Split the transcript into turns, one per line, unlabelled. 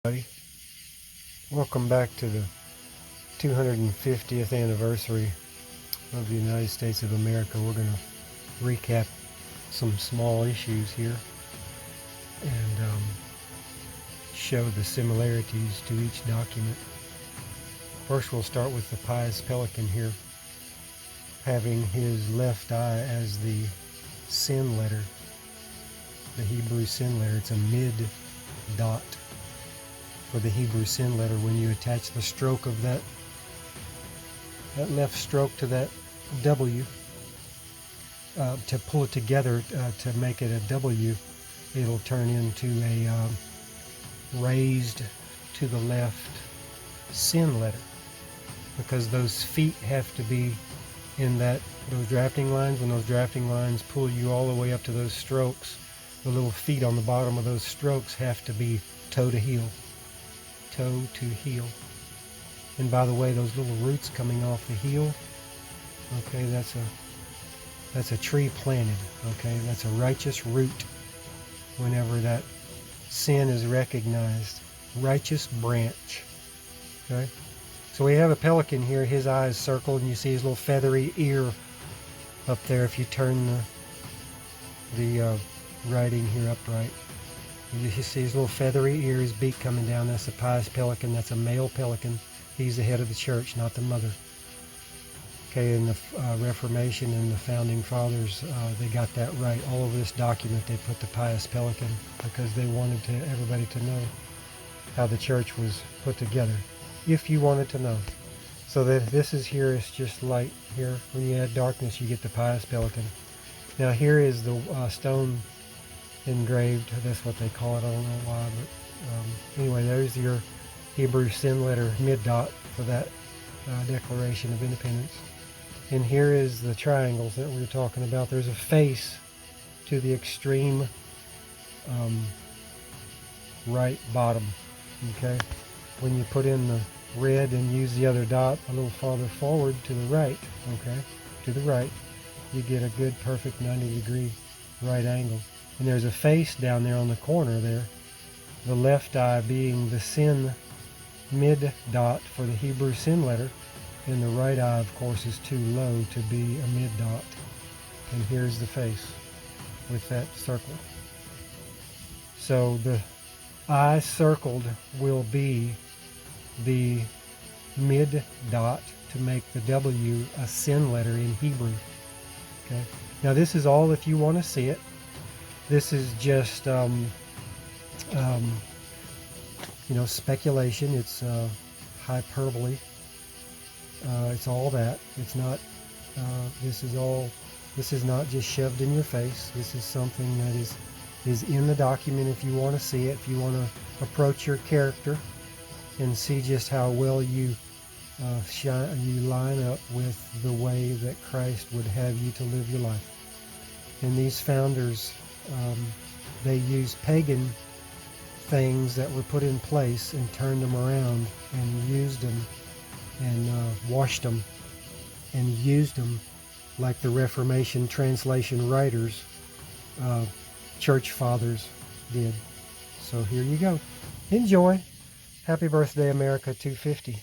Everybody, welcome back to the 250th anniversary of the United States of America. We're going to recap some small issues here and show the similarities to each document. First, we'll start with the pious pelican here, having his left eye as the sin letter, the Hebrew sin letter. It's a mid dot for the Hebrew sin letter. When you attach the stroke of that left stroke to that W, to pull it together to make it a W, it'll turn into a raised to the left sin letter, because those feet have to be in those drafting lines. When those drafting lines pull you all the way up to those strokes, the little feet on the bottom of those strokes have to be toe to heel. Toe to heel. And by the way, those little roots coming off the heel, okay, that's a tree planted, okay? That's a righteous root. Whenever that sin is recognized, righteous branch, okay? So we have a pelican here. His eye is circled, and you see his little feathery ear up there. If you turn the writing here upright, you see his little feathery ear, his beak coming down. That's a pious pelican. That's a male pelican. He's the head of the church, not the mother. Okay, in the Reformation and the Founding Fathers, they got that right. All over this document, they put the pious pelican because they wanted everybody to know how the church was put together, if you wanted to know. So that this is here is just light. Here, when you add darkness, you get the pious pelican. Now here is the stone engraved. That's what they call it. I don't know why, but anyway, there's your Hebrew sin letter mid dot for that Declaration of Independence. And here is the triangles that we were talking about. There's a face to the extreme right bottom. Okay, when you put in the red and use the other dot a little farther forward to the right, okay, to the right, you get a good perfect 90-degree right angle. And there's a face down there on the corner there, the left eye being the sin mid dot for the Hebrew sin letter, and the right eye, of course, is too low to be a mid dot. And here's the face with that circle. So the eye circled will be the mid dot to make the W a sin letter in Hebrew. Okay. Now this is all if you want to see it. This is just speculation. It's hyperbole. It's all that. It's not. This is not just shoved in your face. This is something that is in the document. If you want to see it, if you want to approach your character and see just how well you line up with the way that Christ would have you to live your life. And these founders, they used pagan things that were put in place and turned them around and used them and washed them and used them like the Reformation translation writers, church fathers did. So here you go. Enjoy. Happy birthday, America 250.